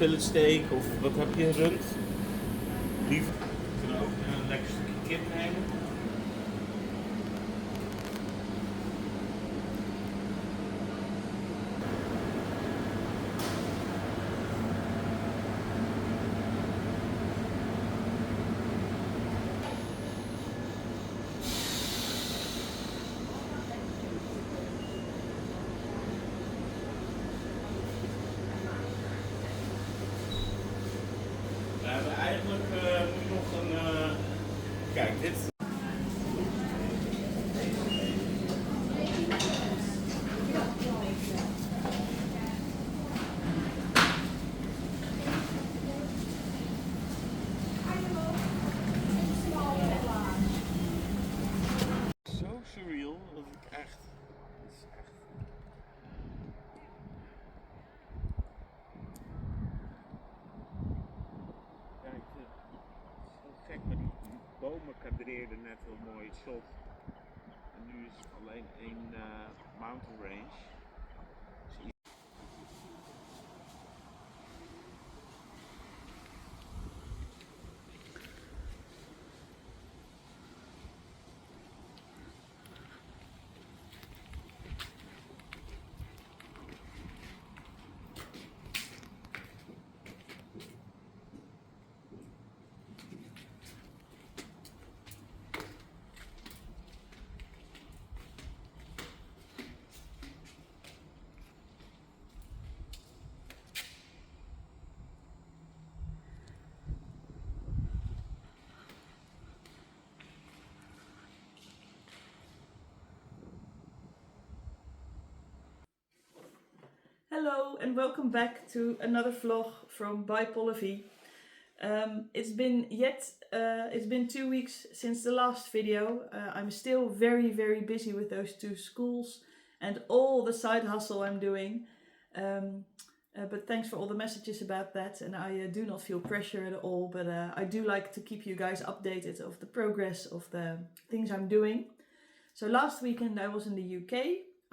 fillet steak of wat heb je, rund? Lief. We kunnen ook een lekker stukje kip nemen. Eigenlijk moet je nog een... kijk, dit... Zo surreal dat ik echt... Het is echt... Kijk, zo gek, maar die bomen kadreerden net heel mooi het shot. En nu is het alleen één mountain range. Hello and welcome back to another vlog from Bypollevie. It's been 2 weeks since the last video. I'm still very busy with those 2 schools and all the side hustle I'm doing. But thanks for all the messages about that, and I do not feel pressure at all, but I do like to keep you guys updated of the progress of the things I'm doing. So last weekend I was in the UK.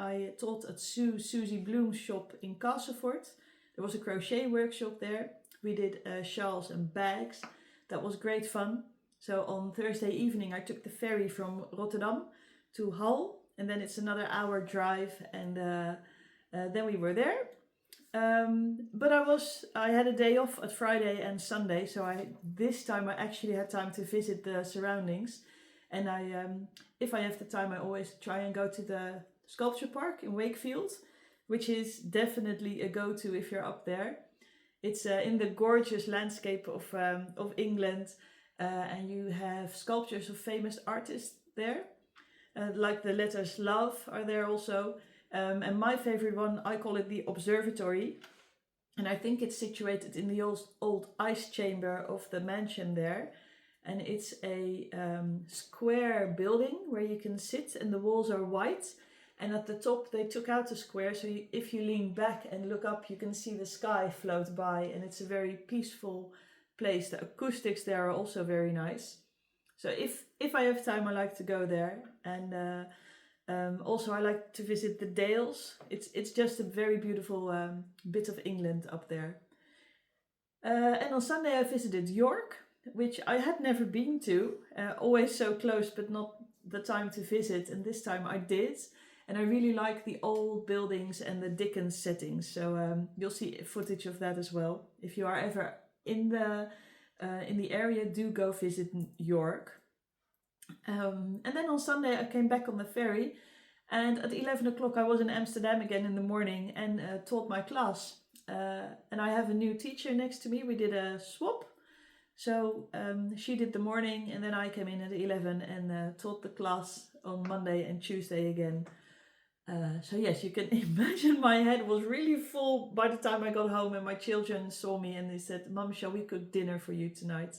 I taught at Susie Bloom's shop in Castleford. There was a crochet workshop there. We did shawls and bags. That was great fun. So on Thursday evening I took the ferry from Rotterdam to Hull, and then it's another hour drive, and then we were there. But I had a day off at Friday and Sunday, so this time I actually had time to visit the surroundings. And if I have the time, I always try and go to the sculpture park in Wakefield, which is definitely a go-to if you're up there. It's in the gorgeous landscape of England, and you have sculptures of famous artists there, like the letters love are there also. And my favorite one, I call it the Observatory, and I think it's situated in the old ice chamber of the mansion there. And it's a square building where you can sit, and the walls are white. And at the top they took out the square, so if you lean back and look up, you can see the sky float by, and it's a very peaceful place. The acoustics there are also very nice. So if I have time, I like to go there. And also I like to visit the Dales. It's just a very beautiful bit of England up there. And on Sunday I visited York, which I had never been to. Always so close, but not the time to visit. And this time I did. And I really like the old buildings and the Dickens settings. So you'll see footage of that as well. If you are ever in the area, do go visit York. And then on Sunday I came back on the ferry. And at 11 o'clock I was in Amsterdam again in the morning and taught my class. And I have a new teacher next to me. We did a swap. So she did the morning, and then I came in at 11 and taught the class on Monday and Tuesday again. So yes, you can imagine my head was really full by the time I got home, and my children saw me and they said, "Mum, shall we cook dinner for you tonight?"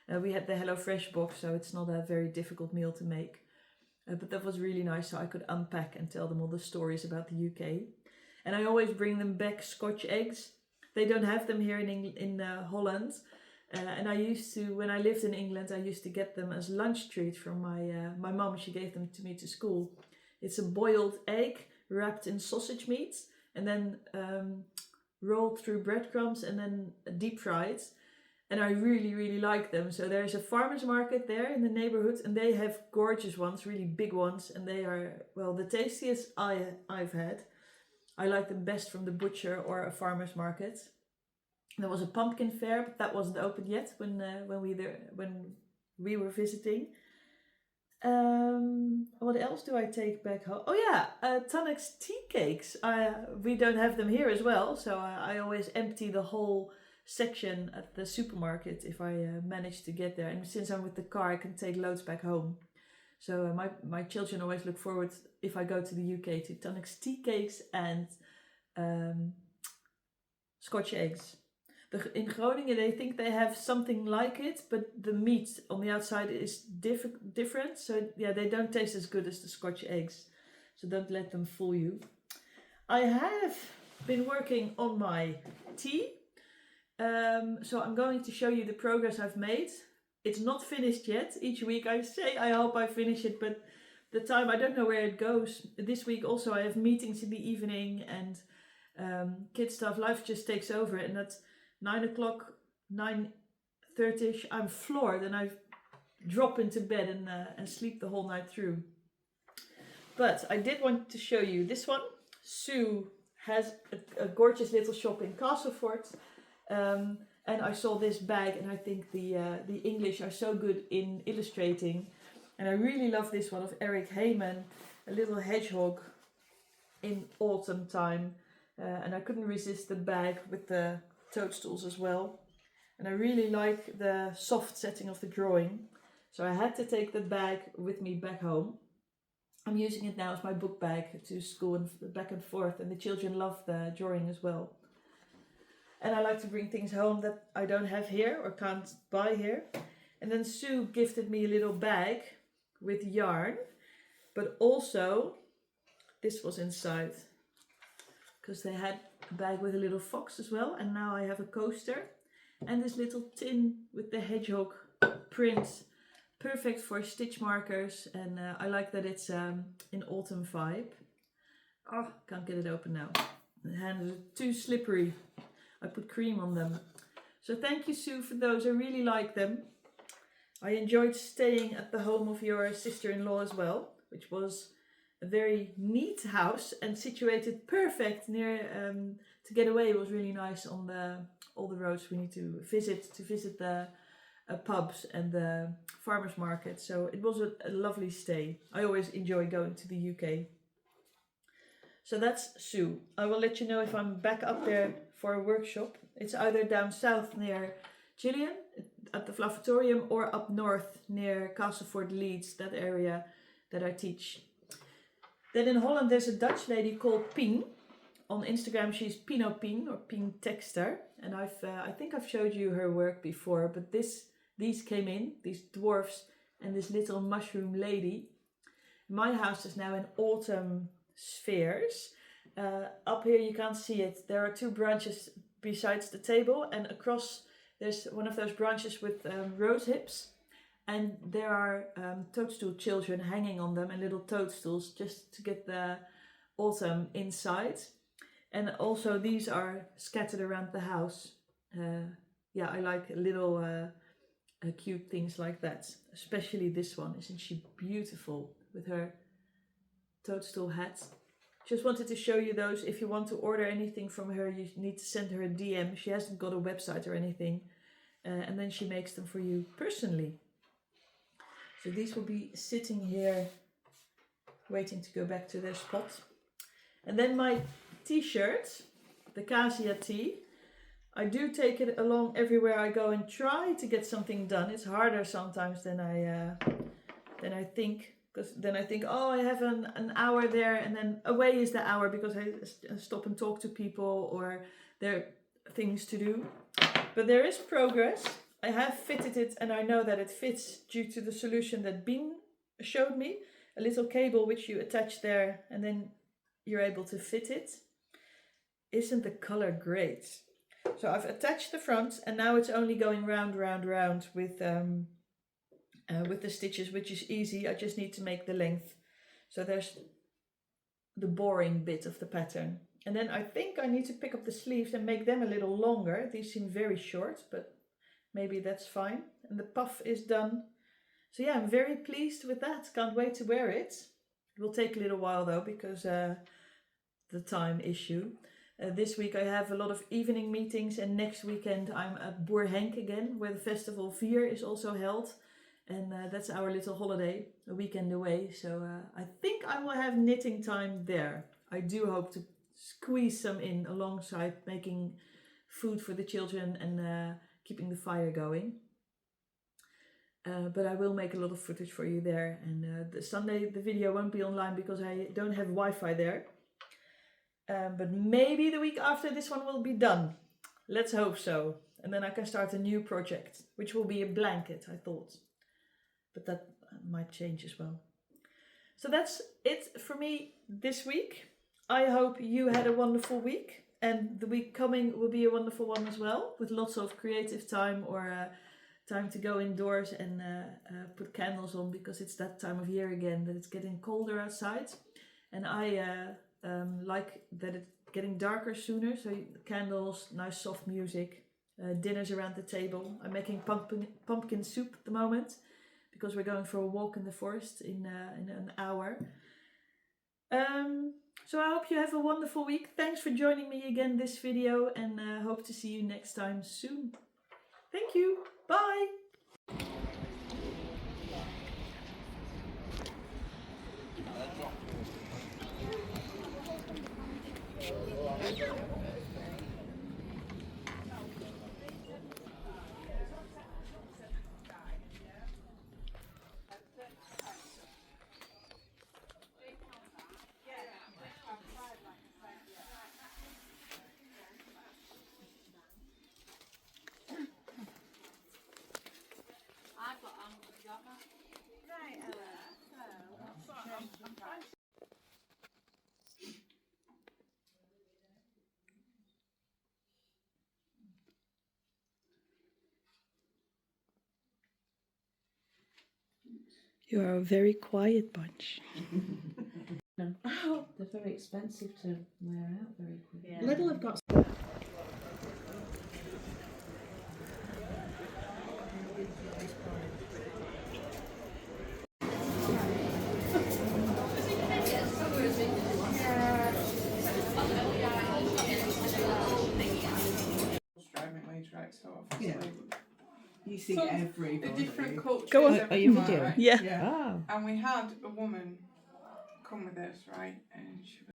We had the HelloFresh box, so it's not a very difficult meal to make. But that was really nice, so I could unpack and tell them all the stories about the UK. And I always bring them back Scotch eggs. They don't have them here in Holland. And I used to, when I lived in England, I used to get them as lunch treat from my mum. She gave them to me to school. It's a boiled egg wrapped in sausage meat, and then rolled through breadcrumbs and then deep fried. And I really, really like them. So there's a farmer's market there in the neighborhood, and they have gorgeous ones, really big ones, and they are, well, the tastiest I've had. I like them best from the butcher or a farmer's market. There was a pumpkin fair, but that wasn't open yet when we were visiting. What else do I take back home? Oh yeah, Tunnock's tea cakes. We don't have them here as well, so I always empty the whole section at the supermarket if I manage to get there. And since I'm with the car, I can take loads back home. So my children always look forward, if I go to the UK, to Tunnock's tea cakes and Scotch eggs. In Groningen, they think they have something like it, but the meat on the outside is different. So yeah, they don't taste as good as the Scotch eggs. So don't let them fool you. I have been working on my tea. So I'm going to show you the progress I've made. It's not finished yet. Each week I say I hope I finish it, but the time, I don't know where it goes. This week also I have meetings in the evening and kid stuff. Life just takes over, and that's 9 o'clock, 9:30ish, I'm floored and I drop into bed and sleep the whole night through. But I did want to show you this one. Sue has a gorgeous little shop in Castleford. And I saw this bag, and I think the English are so good in illustrating. And I really love this one of Eric Heyman, a little hedgehog in autumn time. And I couldn't resist the bag with the toadstools as well. And I really like the soft setting of the drawing. So I had to take the bag with me back home. I'm using it now as my book bag to school and back and forth. And the children love the drawing as well. And I like to bring things home that I don't have here or can't buy here. And then Sue gifted me a little bag with yarn. But also, this was inside. Because they had a bag with a little fox as well. And now I have a coaster. And this little tin with the hedgehog print. Perfect for stitch markers. And I like that it's in autumn vibe. Oh, can't get it open now. The hands are too slippery. I put cream on them. So thank you, Sue, for those. I really like them. I enjoyed staying at the home of your sister-in-law as well, which was a very neat house and situated perfect near to get away. It was really nice on all the roads we need to visit the pubs and the farmers market. So it was a lovely stay. I always enjoy going to the UK. So that's Sue. I will let you know if I'm back up there for a workshop. It's either down south near Gillian at the Flavatorium or up north near Castleford, Leeds, that area that I teach. Then in Holland there's a Dutch lady called Pien. On Instagram she's Pien or Pien Textor. And I think I've showed you her work before, but these came in, these dwarfs and this little mushroom lady. My house is now in autumn spheres. Up here you can't see it. There are two branches besides the table, and across there's one of those branches with rose hips, and there are toadstool children hanging on them and little toadstools just to get the autumn inside. And also these are scattered around the house. Yeah, I like little cute things like that, especially this one. Isn't she beautiful with her toadstool hat? Just wanted to show you those. If you want to order anything from her, you need to send her a DM. She hasn't got a website or anything. And then she makes them for you personally. So these will be sitting here waiting to go back to their spot. And then my t-shirt, the Casia V. I do take it along everywhere I go and try to get something done. It's harder sometimes than I think. Because then I think, oh, I have an hour there, and then away is the hour because I stop and talk to people or there are things to do. But there is progress. I have fitted it, and I know that it fits due to the solution that Bien showed me. A little cable which you attach there, and then you're able to fit it. Isn't the color great? So I've attached the front, and now it's only going round with the stitches, which is easy. I just need to make the length. So there's the boring bit of the pattern. And then I think I need to pick up the sleeves and make them a little longer. These seem very short, but maybe that's fine. And the puff is done. So yeah, I'm very pleased with that. Can't wait to wear it. It will take a little while though, because the time issue. This week I have a lot of evening meetings, and next weekend I'm at Boer Henk again, where the Festival 4 is also held. And that's our little holiday, a weekend away. So I think I will have knitting time there. I do hope to squeeze some in alongside making food for the children and keeping the fire going. But I will make a lot of footage for you there. And the Sunday the video won't be online because I don't have Wi-Fi there. But maybe the week after this one will be done. Let's hope so. And then I can start a new project, which will be a blanket, I thought. But that might change as well. So that's it for me this week. I hope you had a wonderful week. And the week coming will be a wonderful one as well. With lots of creative time or time to go indoors and put candles on. Because it's that time of year again that it's getting colder outside. And I like that it's getting darker sooner. So candles, nice soft music, dinners around the table. I'm making pumpkin soup at the moment, because we're going for a walk in the forest in an hour. So I hope you have a wonderful week. Thanks for joining me again this video, and hope to see you next time soon. Thank you. Bye. You are a very quiet bunch. Oh, they're very expensive to wear out very quickly. Yeah. Little have got. Yeah. You see So, everybody. The different cultures. Go on. Are you everywhere, video? right? Yeah. Yeah. Oh. And we had a woman come with us, right? And she was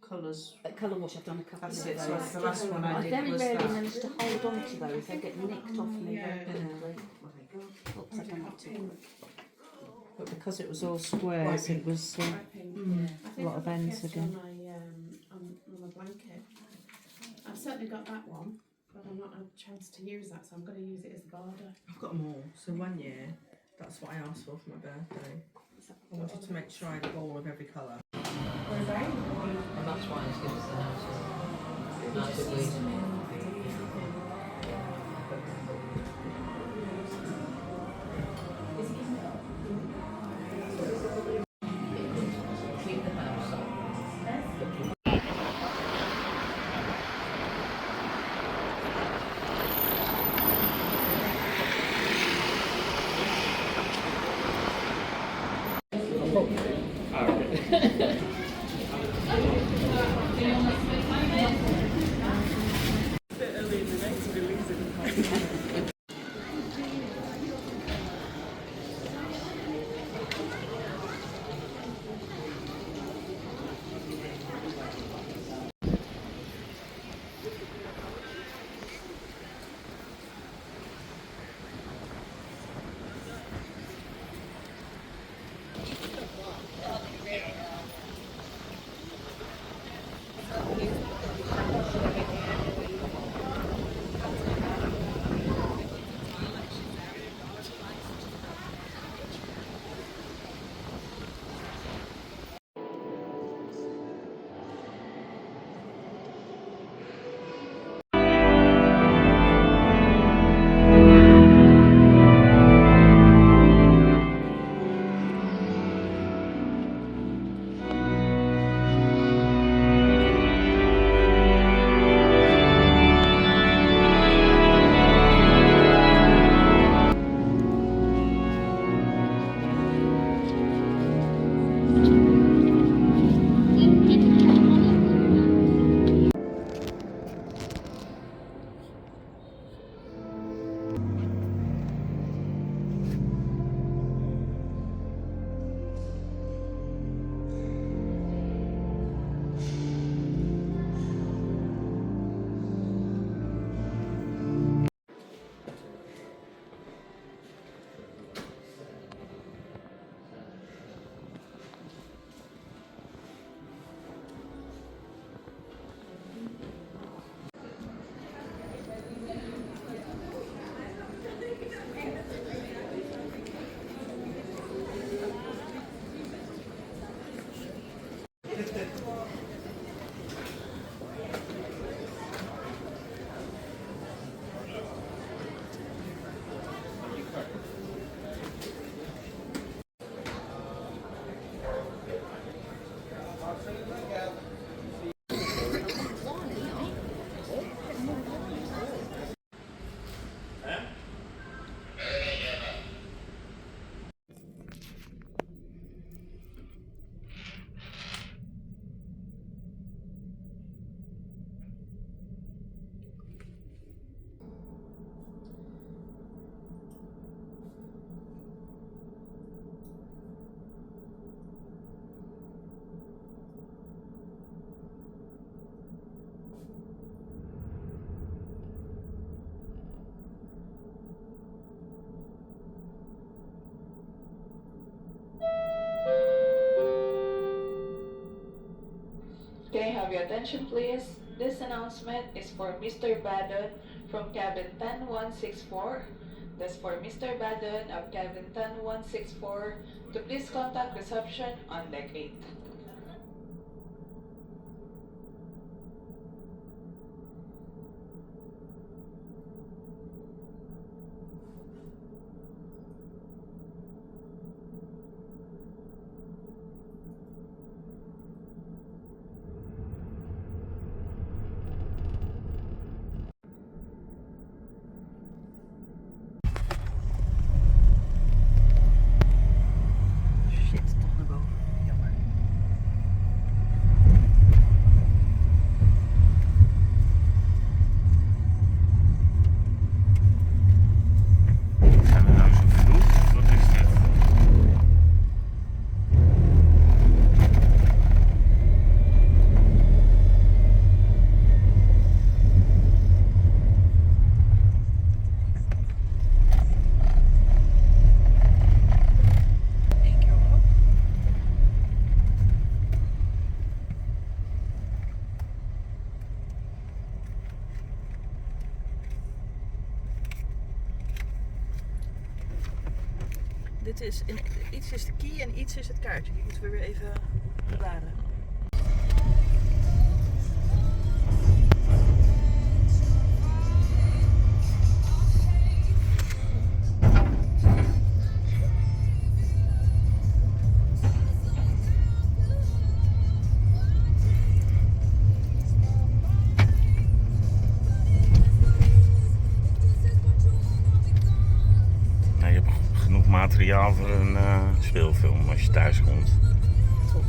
Colours. Colour wash I've done a couple That's of it. days. So that's the last one I I did. very Was rarely that. manage to hold on to those. They get nicked off me very Yeah. quickly. Oops, I've done that too. But because it was all squares, it was a lot of ends again. On my blanket. I've certainly got that one, but I've not had a chance to use that, so I'm going to use it as a border. I've got them all. So 1 year, that's what I asked for my birthday. I wanted to make sure I had a bowl of every colour. And that's why it's given us the house. Keep the house up. have your attention please? This announcement is for Mr. Badon from cabin 10164. That's for Mr. Badon of cabin 10164 to please contact reception on deck 8. Shit, toch naar boven. Jammer. Zijn we nou zo vroeg? Wat is dit? Eén keer omhoog. Dit is, iets is de key en iets is het kaartje. Die moeten we weer even bewaren. Nou, je hebt genoeg materiaal voor een speelfilm als je thuis komt. Top.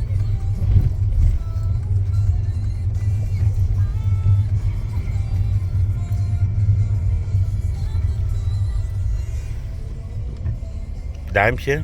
Duimpje.